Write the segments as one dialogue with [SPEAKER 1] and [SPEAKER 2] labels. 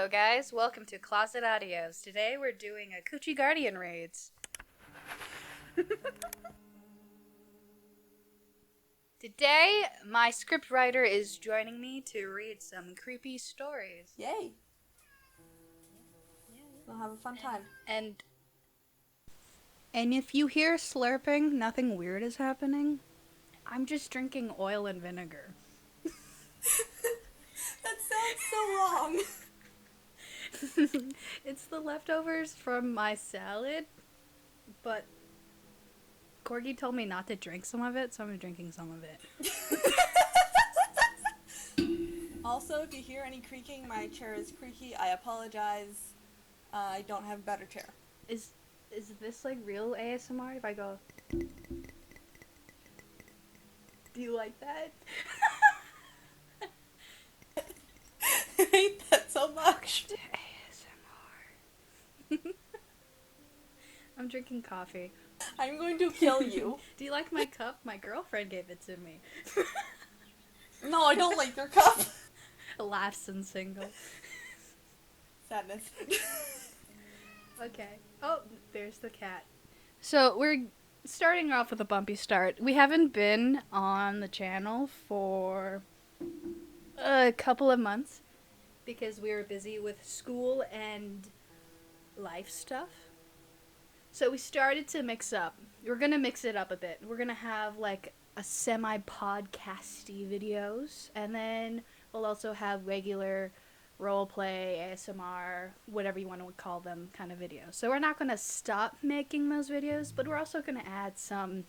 [SPEAKER 1] Hello guys, welcome to Closet Audios. Today we're doing a Coochie Guardian raids. Today, my scriptwriter is joining me to read some creepy stories.
[SPEAKER 2] Yay! We'll have a fun time.
[SPEAKER 1] And if you hear slurping, nothing weird is happening. I'm just drinking oil and vinegar.
[SPEAKER 2] That sounds so wrong.
[SPEAKER 1] It's the leftovers from my salad, but Corgi told me not to drink some of it, so I'm drinking some of it.
[SPEAKER 2] Also, if you hear any creaking, my chair is creaky. I apologize. I don't have a better chair.
[SPEAKER 1] Is this like real ASMR if I go... Do you like that?
[SPEAKER 2] I hate that so much.
[SPEAKER 1] ASMR. I'm drinking coffee.
[SPEAKER 2] I'm going to kill you.
[SPEAKER 1] Do you like my cup? My girlfriend gave it to me.
[SPEAKER 2] No, I don't like your cup.
[SPEAKER 1] Laughs and single.
[SPEAKER 2] Sadness.
[SPEAKER 1] Okay. Oh, there's the cat. So we're starting off with a bumpy start. We haven't been on the channel for a couple of months because we were busy with school and life stuff. So we started to mix up. We're going to mix it up a bit. We're going to have like a semi-podcasty videos, and then we'll also have regular roleplay, ASMR, whatever you want to call them, kind of videos. So we're not going to stop making those videos, but we're also going to add some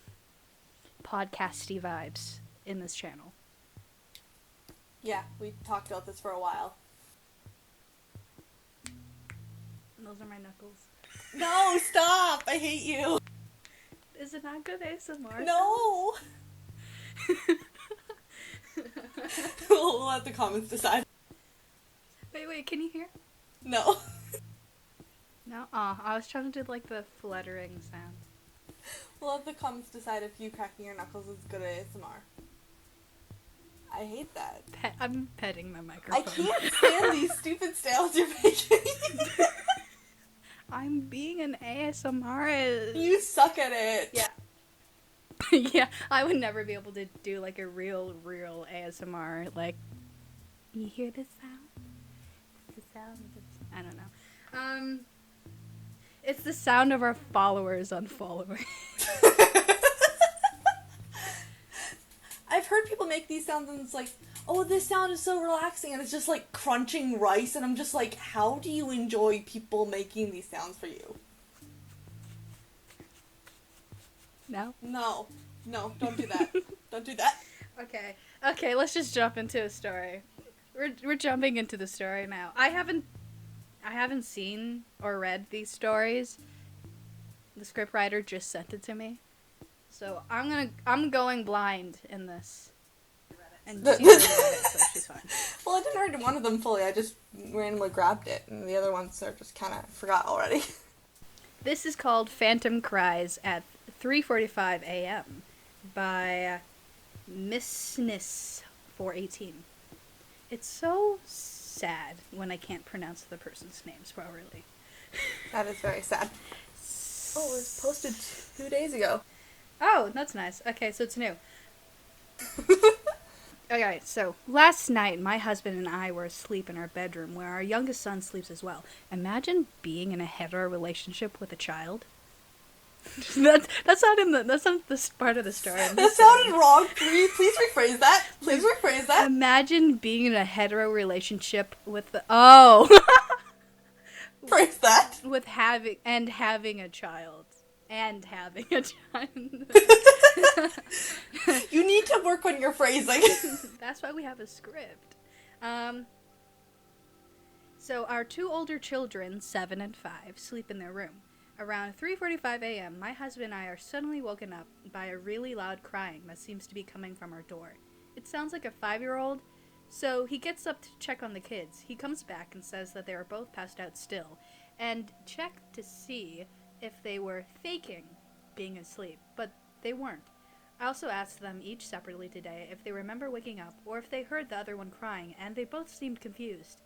[SPEAKER 1] podcasty vibes in this channel.
[SPEAKER 2] Yeah, we talked about this for a while.
[SPEAKER 1] Those are my knuckles.
[SPEAKER 2] No, stop! I hate you.
[SPEAKER 1] Is it not good ASMR?
[SPEAKER 2] No! We'll let the comments decide.
[SPEAKER 1] Wait, can you hear?
[SPEAKER 2] No.
[SPEAKER 1] No? Aw, I was trying to do like the fluttering sound.
[SPEAKER 2] We'll let the comments decide if you cracking your knuckles is good ASMR. I hate that.
[SPEAKER 1] I'm petting the microphone.
[SPEAKER 2] I can't stand these stupid sounds you're making.
[SPEAKER 1] I'm being an ASMR.
[SPEAKER 2] You suck at it.
[SPEAKER 1] Yeah. Yeah, I would never be able to do like a real ASMR. Like, you hear this sound? It's the sound of I don't know. It's the sound of our followers unfollowing.
[SPEAKER 2] I've heard people make these sounds and it's like, oh, this sound is so relaxing, and it's just like crunching rice, and I'm just like, how do you enjoy people making these sounds for you?
[SPEAKER 1] No?
[SPEAKER 2] No, don't do that. Don't do that.
[SPEAKER 1] Okay, let's just jump into a story. We're jumping into the story now. I haven't seen or read these stories. The scriptwriter just sent it to me. So I'm going blind in this. And she's already read it, so she's fine.
[SPEAKER 2] Well, I didn't read one of them fully, I just randomly grabbed it, and the other ones are just kind of forgot already.
[SPEAKER 1] This is called Phantom Cries at 3:45 a.m. by Missness418. It's so sad when I can't pronounce the person's names properly.
[SPEAKER 2] That is very sad. Oh, it was posted 2 days ago.
[SPEAKER 1] Oh, that's nice. Okay, so it's new. Okay, so last night my husband and I were asleep in our bedroom where our youngest son sleeps as well. Imagine being in a hetero relationship with a child. That's not this part of the story.
[SPEAKER 2] That sounded wrong. Please rephrase that. Please rephrase that.
[SPEAKER 1] Imagine being in a hetero relationship with the
[SPEAKER 2] Phrase that.
[SPEAKER 1] with having a child. And having a child.
[SPEAKER 2] You need to work on your phrasing.
[SPEAKER 1] That's why we have a script. So our two older children, 7 and 5, sleep in their room. Around 3:45 a.m., my husband and I are suddenly woken up by a really loud crying that seems to be coming from our door. It sounds like a 5-year-old, so he gets up to check on the kids. He comes back and says that they are both passed out still, and checked to see if they were faking being asleep, but they weren't. I also asked them each separately today if they remember waking up or if they heard the other one crying, and they both seemed confused.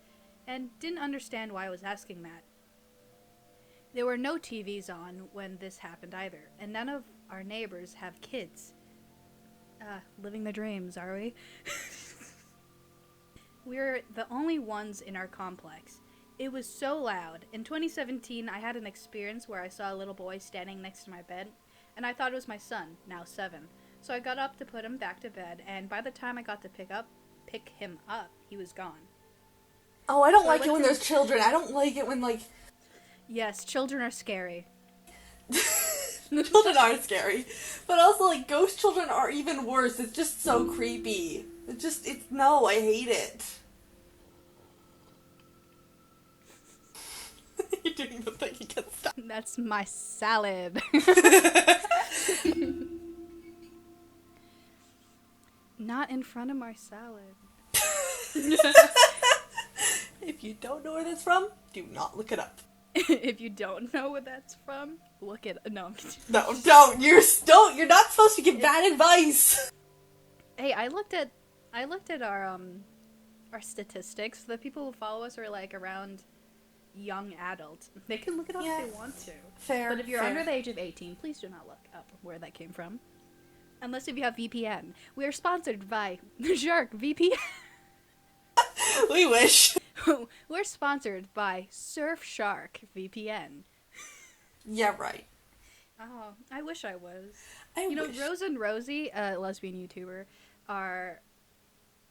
[SPEAKER 1] and didn't understand why I was asking that. There were no TVs on when this happened either, and none of our neighbors have kids. Living the dreams, are we? We're the only ones in our complex. It was so loud. In 2017, I had an experience where I saw a little boy standing next to my bed, and I thought it was my son, now 7. So I got up to put him back to bed, and by the time I got to pick him up, he was gone.
[SPEAKER 2] Oh, I don't like it when there's children. I don't like it when, like...
[SPEAKER 1] Yes, children are scary.
[SPEAKER 2] Children are scary. But also, like, ghost children are even worse. It's just so creepy. No, I hate it. You're doing the thing against that.
[SPEAKER 1] That's my salad. Not in front of my salad.
[SPEAKER 2] If you don't know where that's from, do not look it up.
[SPEAKER 1] If you don't know where that's from, look it. No, I'm kidding.
[SPEAKER 2] No, don't. You're not supposed to give bad advice.
[SPEAKER 1] Hey, I looked at our statistics. The people who follow us are like around young adults. They can look it up if they want to.
[SPEAKER 2] Fair.
[SPEAKER 1] But if you're under the age of 18, please do not look up where that came from. Unless if you have VPN. We are sponsored by Shark VPN.
[SPEAKER 2] We wish.
[SPEAKER 1] We're sponsored by Surfshark VPN.
[SPEAKER 2] Yeah, right.
[SPEAKER 1] Oh, I wish I was.
[SPEAKER 2] I wish.
[SPEAKER 1] Rose and Rosie, a lesbian YouTuber, are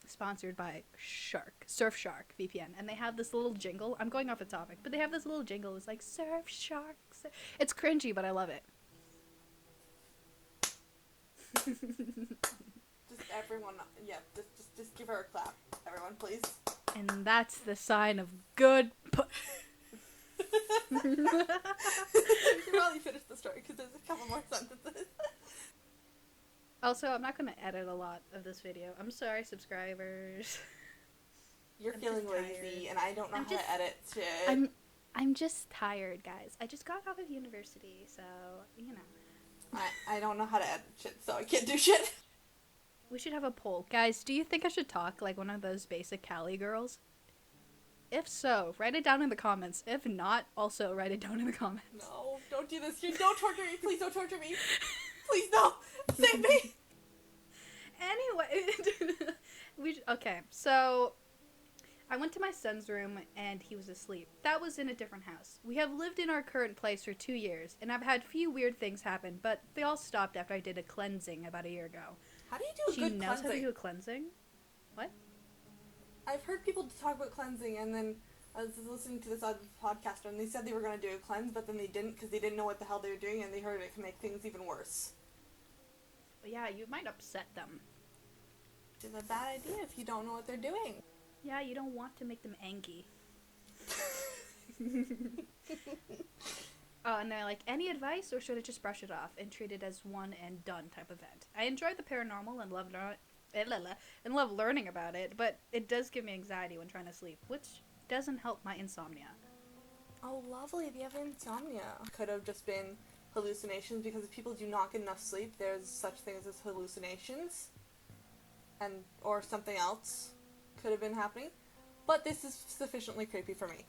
[SPEAKER 1] sponsored by Surfshark VPN, and they have this little jingle. I'm going off the topic, but they have this little jingle. It's like Surfshark. It's cringy, but I love it.
[SPEAKER 2] Just everyone, just give her a clap, everyone, please.
[SPEAKER 1] And that's the sign of good.
[SPEAKER 2] You should probably finish the story because there's a couple more sentences.
[SPEAKER 1] Also, I'm not going to edit a lot of this video. I'm sorry, subscribers.
[SPEAKER 2] You're feeling lazy, and I don't know how to edit shit.
[SPEAKER 1] I'm just tired, guys. I just got out of university, so, you know.
[SPEAKER 2] I don't know how to edit shit, so I can't do shit.
[SPEAKER 1] We should have a poll. Guys, do you think I should talk like one of those basic Cali girls? If so, write it down in the comments. If not, also write it down in the comments.
[SPEAKER 2] No, don't do this. Don't torture me. Please don't torture me. Please, no. Save me.
[SPEAKER 1] Anyway, okay, so I went to my son's room and he was asleep. That was in a different house. We have lived in our current place for 2 years, and I've had few weird things happen, but they all stopped after I did a cleansing about a year ago.
[SPEAKER 2] How do you do a good cleansing? She knows how to
[SPEAKER 1] do a cleansing? What?
[SPEAKER 2] I've heard people talk about cleansing, and then I was listening to this other podcaster, and they said they were going to do a cleanse, but then they didn't because they didn't know what the hell they were doing, and they heard it can make things even worse.
[SPEAKER 1] But yeah, you might upset them.
[SPEAKER 2] It's a bad idea if you don't know what they're doing.
[SPEAKER 1] Yeah, you don't want to make them angry. And they're like, any advice, or should I just brush it off and treat it as one and done type event? I enjoy the paranormal and love learning about it, but it does give me anxiety when trying to sleep, which doesn't help my insomnia.
[SPEAKER 2] Oh, lovely. If you have insomnia. Could have just been hallucinations, because if people do not get enough sleep, there's such things as hallucinations. Or something else could have been happening. But this is sufficiently creepy for me.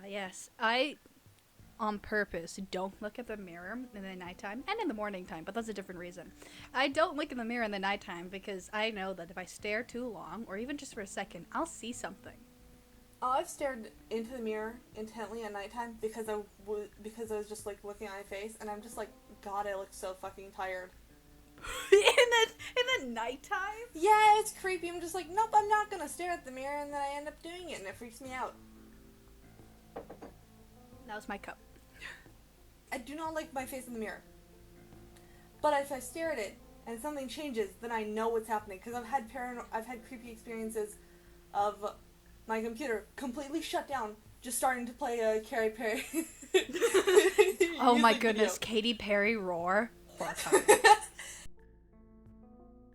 [SPEAKER 1] Yes, I, on purpose, don't look at the mirror in the nighttime and in the morning time, but that's a different reason. I don't look in the mirror in the nighttime because I know that if I stare too long, or even just for a second, I'll see something.
[SPEAKER 2] Oh, I've stared into the mirror intently at nighttime because I was just like looking at my face, and I'm just like, God, I look so fucking tired.
[SPEAKER 1] in the nighttime?
[SPEAKER 2] Yeah, it's creepy. I'm just like, nope, I'm not gonna stare at the mirror, and then I end up doing it, and it freaks me out.
[SPEAKER 1] That was my cup.
[SPEAKER 2] I do not like my face in the mirror. But if I stare at it and something changes, then I know what's happening. Because I've had creepy experiences of my computer completely shut down, just starting to play a Katy Perry.
[SPEAKER 1] Oh my goodness, Katy Perry roar.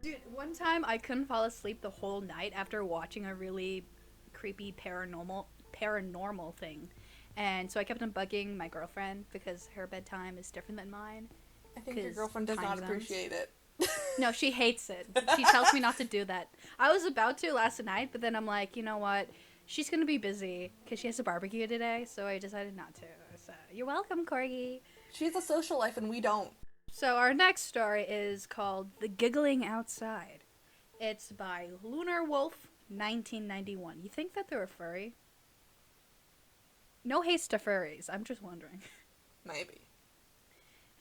[SPEAKER 1] Dude, one time I couldn't fall asleep the whole night after watching a really creepy paranormal thing. And so I kept on bugging my girlfriend because her bedtime is different than mine.
[SPEAKER 2] I think your girlfriend does not appreciate it.
[SPEAKER 1] No, she hates it. She tells me not to do that. I was about to last night, but then I'm like, you know what? She's going to be busy because she has a barbecue today, so I decided not to. So, you're welcome, Corgi.
[SPEAKER 2] She has a social life and we don't.
[SPEAKER 1] So, our next story is called The Giggling Outside. It's by Lunar Wolf, 1991. You think that they're a furry? No haste to furries. I'm just wondering.
[SPEAKER 2] Maybe.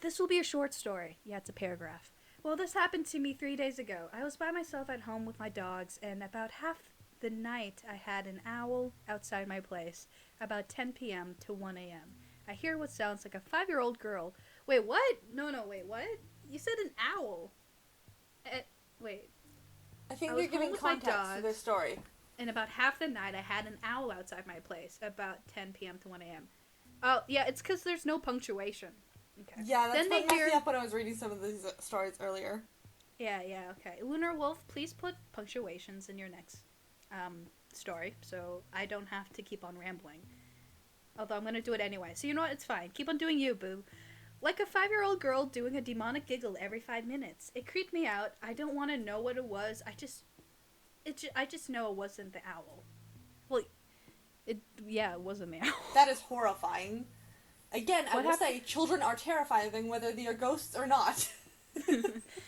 [SPEAKER 1] This will be a short story. Yeah, it's a paragraph. Well, this happened to me 3 days ago. I was by myself at home with my dogs, and about half the night I had an owl outside my place, about 10 p.m. to 1 a.m. I hear what sounds like a 5-year-old girl. Wait, what? No, wait, what? You said an owl. Wait.
[SPEAKER 2] I think
[SPEAKER 1] I
[SPEAKER 2] you're
[SPEAKER 1] was home
[SPEAKER 2] giving
[SPEAKER 1] with my
[SPEAKER 2] context to this
[SPEAKER 1] dogs.
[SPEAKER 2] story.
[SPEAKER 1] And about half the night I had an owl outside my place, about 10 p.m. to 1 a.m. Oh, yeah, it's because there's no punctuation. Okay.
[SPEAKER 2] Yeah, that's
[SPEAKER 1] then
[SPEAKER 2] what messed me up when I was reading some of these stories earlier.
[SPEAKER 1] Yeah, okay. Lunar Wolf, please put punctuations in your next story, so I don't have to keep on rambling. Although I'm going to do it anyway. So you know what? It's fine. Keep on doing you, boo. Like a 5-year-old girl doing a demonic giggle every 5 minutes. It creeped me out. I don't want to know what it was. I just know it wasn't the owl. Well, it wasn't the owl.
[SPEAKER 2] That is horrifying. Again, I
[SPEAKER 1] What
[SPEAKER 2] will
[SPEAKER 1] hap-
[SPEAKER 2] say, children are terrifying whether they are ghosts or not.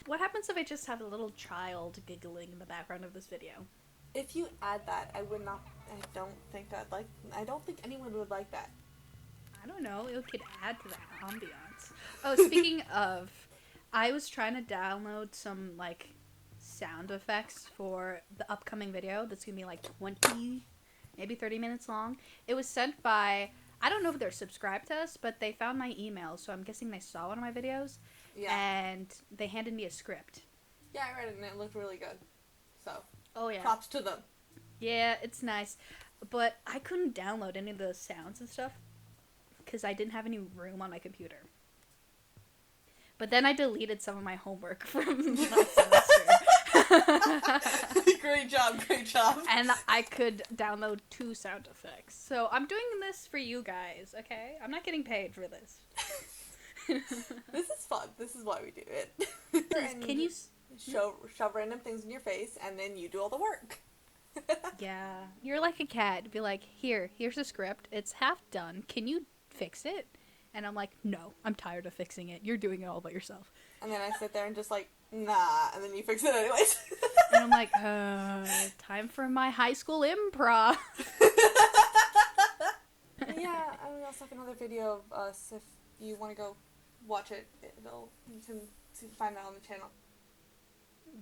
[SPEAKER 1] What happens if I just have a little child giggling in the background of this video?
[SPEAKER 2] If you add that, I don't think anyone would like that.
[SPEAKER 1] I don't know. It could add to the ambiance. Oh, speaking of, I was trying to download some, like, sound effects for the upcoming video that's going to be, like, 20, maybe 30 minutes long. It was sent by, I don't know if they're subscribed to us, but they found my email, so I'm guessing they saw one of my videos.
[SPEAKER 2] Yeah.
[SPEAKER 1] And they handed me a script.
[SPEAKER 2] Yeah, I read it and it looked really good. So,
[SPEAKER 1] Oh, yeah.
[SPEAKER 2] props to them.
[SPEAKER 1] Yeah, it's nice. But I couldn't download any of the sounds and stuff because I didn't have any room on my computer. But then I deleted some of my homework from last semester.
[SPEAKER 2] Great job.
[SPEAKER 1] And I could download 2 sound effects. So I'm doing this for you guys, okay? I'm not getting paid for this.
[SPEAKER 2] This is fun. This is why we do it.
[SPEAKER 1] Can you...
[SPEAKER 2] Shove random things in your face, and then you do all the work.
[SPEAKER 1] Yeah. You're like a cat. Be like, here's a script. It's half done. Can you fix it? And I'm like, no, I'm tired of fixing it. You're doing it all by yourself.
[SPEAKER 2] And then I sit there and just like, nah, and then you fix it anyways.
[SPEAKER 1] And I'm like, time for my high school improv.
[SPEAKER 2] Yeah, I also have another video of us. If you want to go watch it, you can find it on the channel.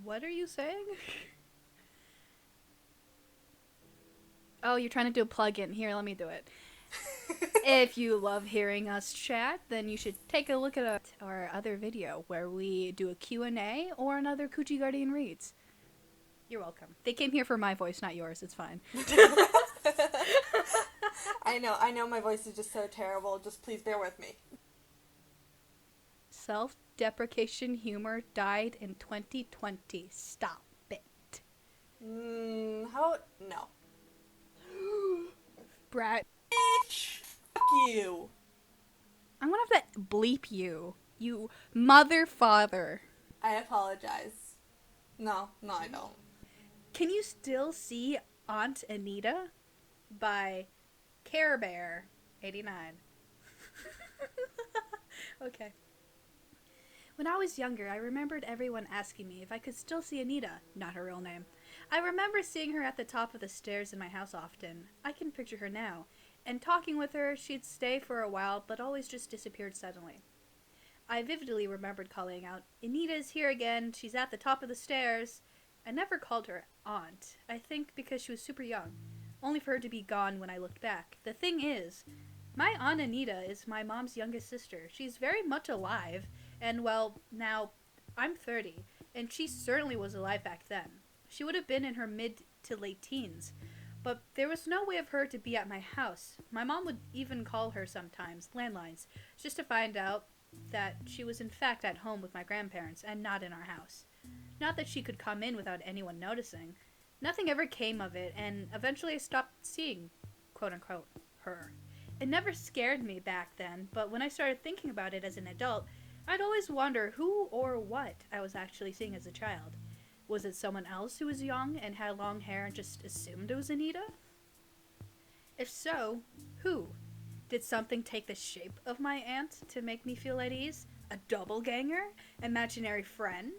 [SPEAKER 1] What are you saying? Oh, you're trying to do a plug-in. Here, let me do it. If you love hearing us chat, then you should take a look at our other video where we do a Q&A or another Coochie Guardian Reads. You're welcome. They came here for my voice, not yours. It's fine.
[SPEAKER 2] I know my voice is just so terrible. Just please bear with me.
[SPEAKER 1] Self-deprecation humor died in 2020. Stop it.
[SPEAKER 2] How? No.
[SPEAKER 1] Brat.
[SPEAKER 2] Bitch! Fuck you.
[SPEAKER 1] I'm gonna have to bleep you. You mother father.
[SPEAKER 2] I apologize. No, I don't.
[SPEAKER 1] Can you still see Aunt Anita? By Care Bear 89. Okay. When I was younger, I remembered everyone asking me if I could still see Anita, not her real name. I remember seeing her at the top of the stairs in my house often. I can picture her now. And talking with her, she'd stay for a while, but always just disappeared suddenly. I vividly remembered calling out, "Anita's here again, she's at the top of the stairs." I never called her aunt, I think because she was super young, only for her to be gone when I looked back. The thing is, my Aunt Anita is my mom's youngest sister. She's very much alive, and well, now, I'm 30, and she certainly was alive back then. She would have been in her mid to late teens, but there was no way of her to be at my house. My mom would even call her sometimes, landlines, just to find out that she was in fact at home with my grandparents and not in our house. Not that she could come in without anyone noticing. Nothing ever came of it, and eventually I stopped seeing, quote-unquote, her. It never scared me back then, but when I started thinking about it as an adult, I'd always wonder who or what I was actually seeing as a child. Was it someone else who was young and had long hair and just assumed it was Anita? If so, who? Did something take the shape of my aunt to make me feel at ease? A doppelganger? Imaginary friend?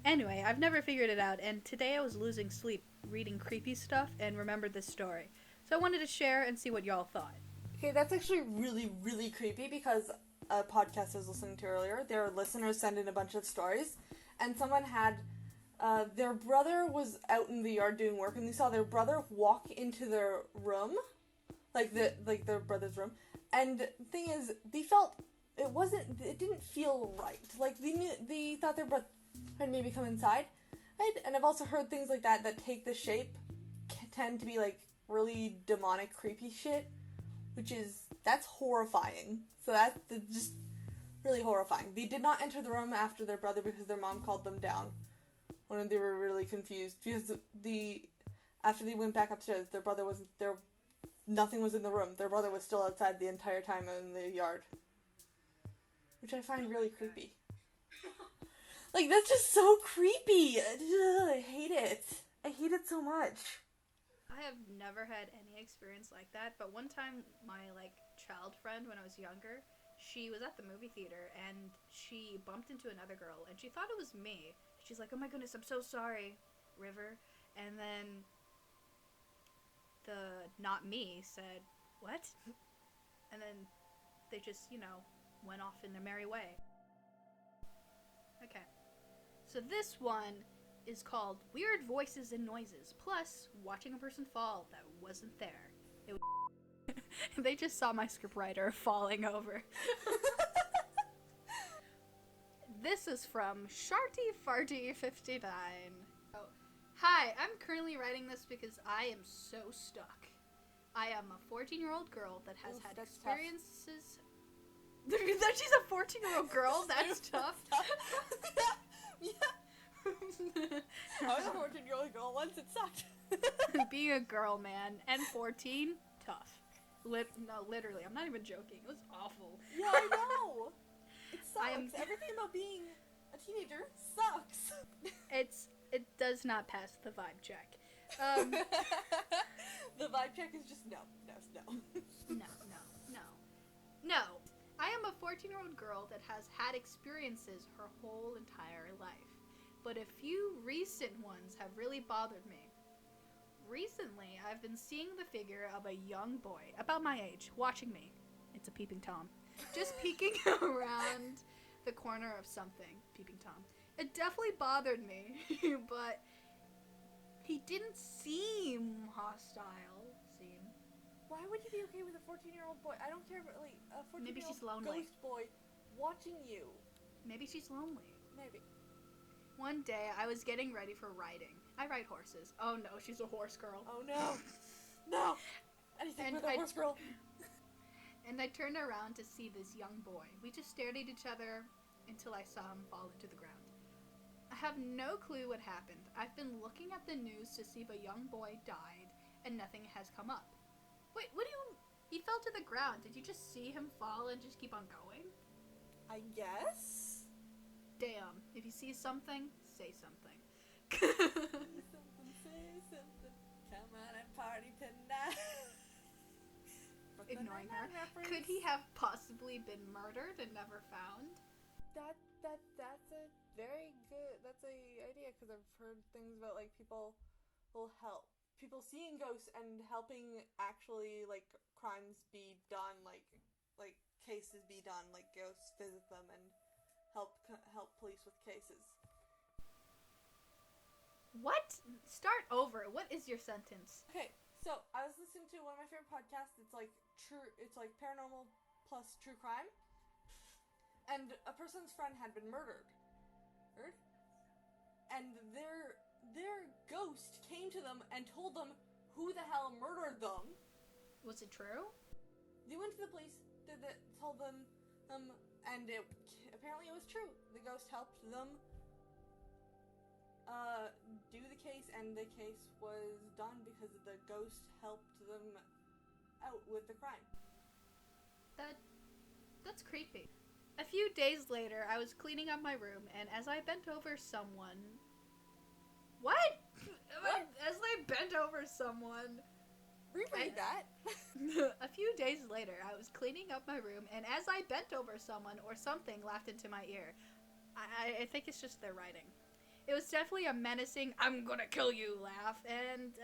[SPEAKER 1] Anyway, I've never figured it out, and today I was losing sleep reading creepy stuff and remembered this story. So I wanted to share and see what y'all thought.
[SPEAKER 2] Okay, that's actually really, really creepy because a podcast I was listening to earlier, their listeners sent in a bunch of stories, and someone had their brother was out in the yard doing work, and they saw their brother walk into their room, like their brother's room, and the thing is, it didn't feel right. Like they thought their brother had maybe come inside, right? And I've also heard things like that take the shape, tend to be like really demonic, creepy shit. That's horrifying. So that's just really horrifying. They did not enter the room after their brother because their mom called them down when they were really confused. Because after they went back upstairs, their brother wasn't there. Nothing was in the room. Their brother was still outside the entire time in the yard, which I find really creepy. Like, that's just so creepy. I hate it. I hate it so much.
[SPEAKER 1] I have never had any experience like that, but one time my child friend when I was younger, she was at the movie theater and she bumped into another girl and she thought it was me. She's like, "Oh my goodness, I'm so sorry, River." And then the not me said, "What?" And then they just, went off in their merry way. Okay. So this one is called Weird Voices and Noises, plus watching a person fall that wasn't there. It was they just saw my scriptwriter falling over. This is from Sharty Farty 59. Oh. Hi, I'm currently writing this because I am so stuck. I am a 14-year-old girl that has had experiences. That she's a 14-year-old girl? That's tough.
[SPEAKER 2] Yeah. I was a 14-year-old girl once, it sucked.
[SPEAKER 1] Being a girl, man, and 14, tough. No, literally, I'm not even joking. It was awful.
[SPEAKER 2] Yeah, I know. It sucks. Everything about being a teenager sucks.
[SPEAKER 1] It does not pass the vibe check.
[SPEAKER 2] The vibe check is just no.
[SPEAKER 1] No. I am a 14-year-old girl that has had experiences her whole entire life. But a few recent ones have really bothered me. Recently, I've been seeing the figure of a young boy, about my age, watching me. It's a peeping Tom. Just peeking around the corner of something. Peeping Tom. It definitely bothered me, but he didn't seem hostile.
[SPEAKER 2] Why would you be okay with a 14-year-old boy? I don't care about, like, a 14-year-old
[SPEAKER 1] Maybe she's lonely.
[SPEAKER 2] Ghost boy watching you.
[SPEAKER 1] Maybe she's lonely.
[SPEAKER 2] Maybe.
[SPEAKER 1] One day, I was getting ready for riding. I ride horses. Oh no, she's a horse girl.
[SPEAKER 2] Oh no. No. Anything with a horse girl.
[SPEAKER 1] And I turned around to see this young boy. We just stared at each other until I saw him fall into the ground. I have no clue what happened. I've been looking at the news to see if a young boy died, and nothing has come up. Wait, what do you... He fell to the ground. Did you just see him fall and just keep on going?
[SPEAKER 2] I guess?
[SPEAKER 1] Damn. If you see something, say something.
[SPEAKER 2] Say something. Come on and party tonight.
[SPEAKER 1] Ignoring her. Could he have possibly been murdered and never found?
[SPEAKER 2] That's a very good... That's a idea, because I've heard things about, like, people will help. People seeing ghosts and helping actually, like, crimes be done, like cases be done, like ghosts visit them and help police with cases.
[SPEAKER 1] What? Start over. What is your sentence?
[SPEAKER 2] Okay, so I was listening to one of my favorite podcasts. It's like paranormal plus true crime, and a person's friend had been murdered, and their ghost came to them and told them who the hell murdered them.
[SPEAKER 1] Was it true?
[SPEAKER 2] They went to the police, told them, and apparently it was true. The ghost helped them do the case, and the case was done because the ghost helped them out with the crime.
[SPEAKER 1] That's creepy. A few days later, I was cleaning up my room, and as I bent over someone... What? As I bent over someone...
[SPEAKER 2] Reread that.
[SPEAKER 1] A few days later, I was cleaning up my room, and as I bent over someone or something laughed into my ear. I think it's just their writing. It was definitely a menacing, I'm gonna kill you laugh, and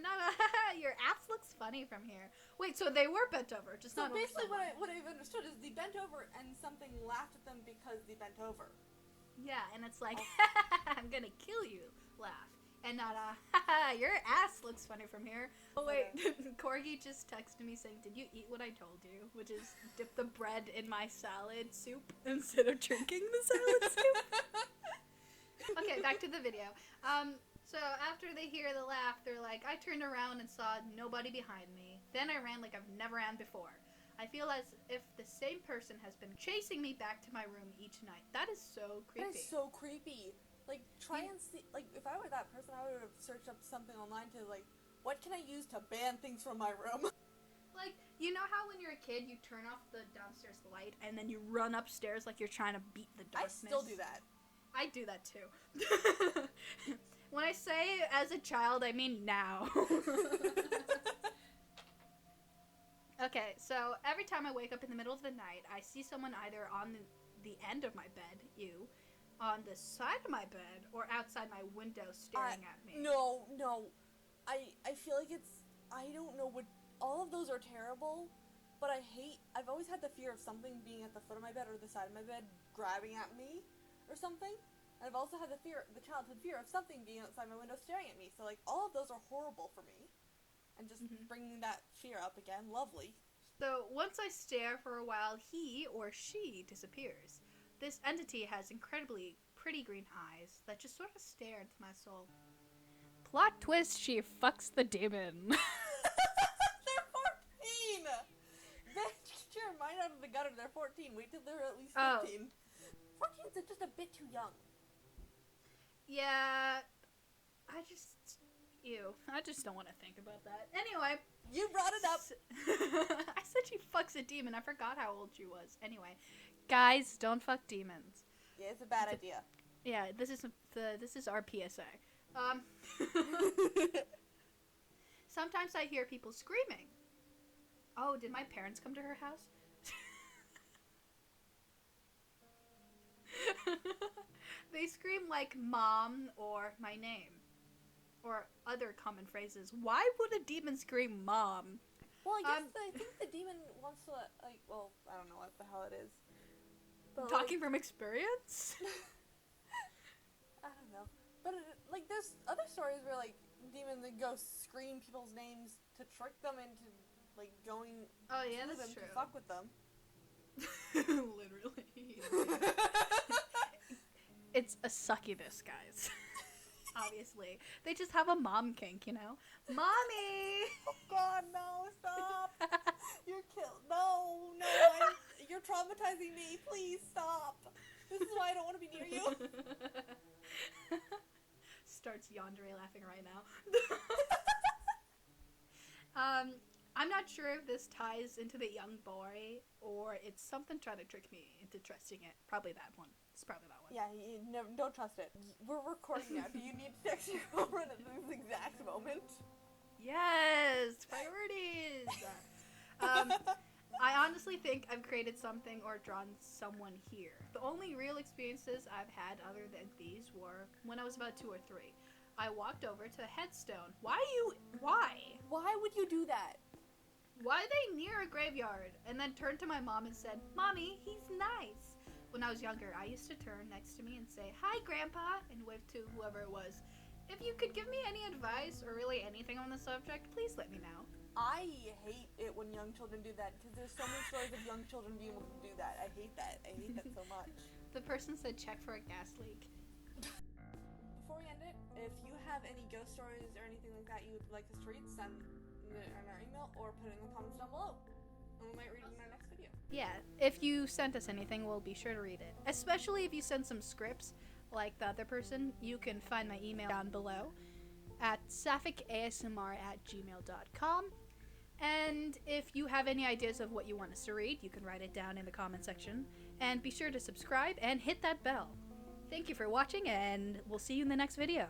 [SPEAKER 1] not a, your ass looks funny from here. Wait, so they were bent over, just
[SPEAKER 2] So
[SPEAKER 1] not over
[SPEAKER 2] basically
[SPEAKER 1] someone.
[SPEAKER 2] what I've understood is they bent over and something laughed at them because they bent over.
[SPEAKER 1] Yeah, and it's like, I'm gonna kill you laugh. And not a, your ass looks funny from here. Oh wait, Corgi just texted me saying, did you eat what I told you? Which is dip the bread in my salad soup instead of drinking the salad soup. Okay, back to the video. So after they hear the laugh, they're like, I turned around and saw nobody behind me. Then I ran like I've never ran before. I feel as if the same person has been chasing me back to my room each night. That is so creepy.
[SPEAKER 2] That is so creepy. Like, try and see, like, if I were that person, I would have searched up something online to, like, what can I use to ban things from my room?
[SPEAKER 1] Like, you know how when you're a kid, you turn off the downstairs light and then you run upstairs like you're trying to beat the darkness?
[SPEAKER 2] I still do that.
[SPEAKER 1] I do that too. When I say as a child, I mean now. Okay, so every time I wake up in the middle of the night, I see someone either on the end of my bed, on the side of my bed, or outside my window staring at me.
[SPEAKER 2] No. I feel like I don't know what, all of those are terrible, but I've always had the fear of something being at the foot of my bed or the side of my bed grabbing at me or something. And I've also had the childhood fear of something being outside my window staring at me. So, like, all of those are horrible for me. And just bringing that fear up again, lovely.
[SPEAKER 1] So once I stare for a while, he or she disappears. This entity has incredibly pretty green eyes that just sort of stare into my soul. Plot twist, she fucks the demon.
[SPEAKER 2] They're 14! Get your mind out of the gutter, they're 14. Wait till they're at least 15. 14 is just a bit too young.
[SPEAKER 1] Yeah, I just don't want to think about that. Anyway.
[SPEAKER 2] You brought it up.
[SPEAKER 1] I said she fucks a demon. I forgot how old she was. Anyway, guys, don't fuck demons.
[SPEAKER 2] Yeah, it's a bad idea.
[SPEAKER 1] Yeah, this is our PSA. Sometimes I hear people screaming. Oh, did my parents come to her house? They scream like mom or my name. Or other common phrases. Why would a demon scream mom?
[SPEAKER 2] Well, I think the demon wants to, like, well, I don't know what the hell it is.
[SPEAKER 1] But talking from experience?
[SPEAKER 2] I don't know. But, like, there's other stories where, like, demons and ghosts scream people's names to trick them into, like, going to them to fuck with them.
[SPEAKER 1] Literally. It's a succubus, guys. Obviously. They just have a mom kink, you know? Mommy!
[SPEAKER 2] Oh god, no, stop! You're No, you're traumatizing me. Please stop. This is why I don't want to be near you.
[SPEAKER 1] Starts yandere laughing right now. I'm not sure if this ties into the young boy or it's something trying to trick me into trusting it. Probably that one. It's probably that one.
[SPEAKER 2] Yeah, don't trust it. We're recording now. Do you need to text your girlfriend at this exact moment?
[SPEAKER 1] Yes! Priorities! I honestly think I've created something or drawn someone here. The only real experiences I've had other than these were when I was about 2 or 3. I walked over to a headstone. Why?
[SPEAKER 2] Why would you do that?
[SPEAKER 1] Why are they near a graveyard? And then turned to my mom and said, Mommy, he's nice. When I was younger, I used to turn next to me and say, Hi, Grandpa, and wave to whoever it was. If you could give me any advice or really anything on the subject, please let me know.
[SPEAKER 2] I hate it when young children do that because there's so many stories of young children being able to do that. I hate that. I hate that so much.
[SPEAKER 1] The person said check for a gas leak.
[SPEAKER 2] Before we end it, if you have any ghost stories or anything like that you would like us to read, send it in our email or put it in the comments down below. And we might read it in our next video.
[SPEAKER 1] Yeah, if you sent us anything, we'll be sure to read it. Especially if you send some scripts, like the other person. You can find my email down below at sapphicsapasmr@gmail.com. And if you have any ideas of what you want us to read, you can write it down in the comment section. And be sure to subscribe and hit that bell. Thank you for watching, and we'll see you in the next video.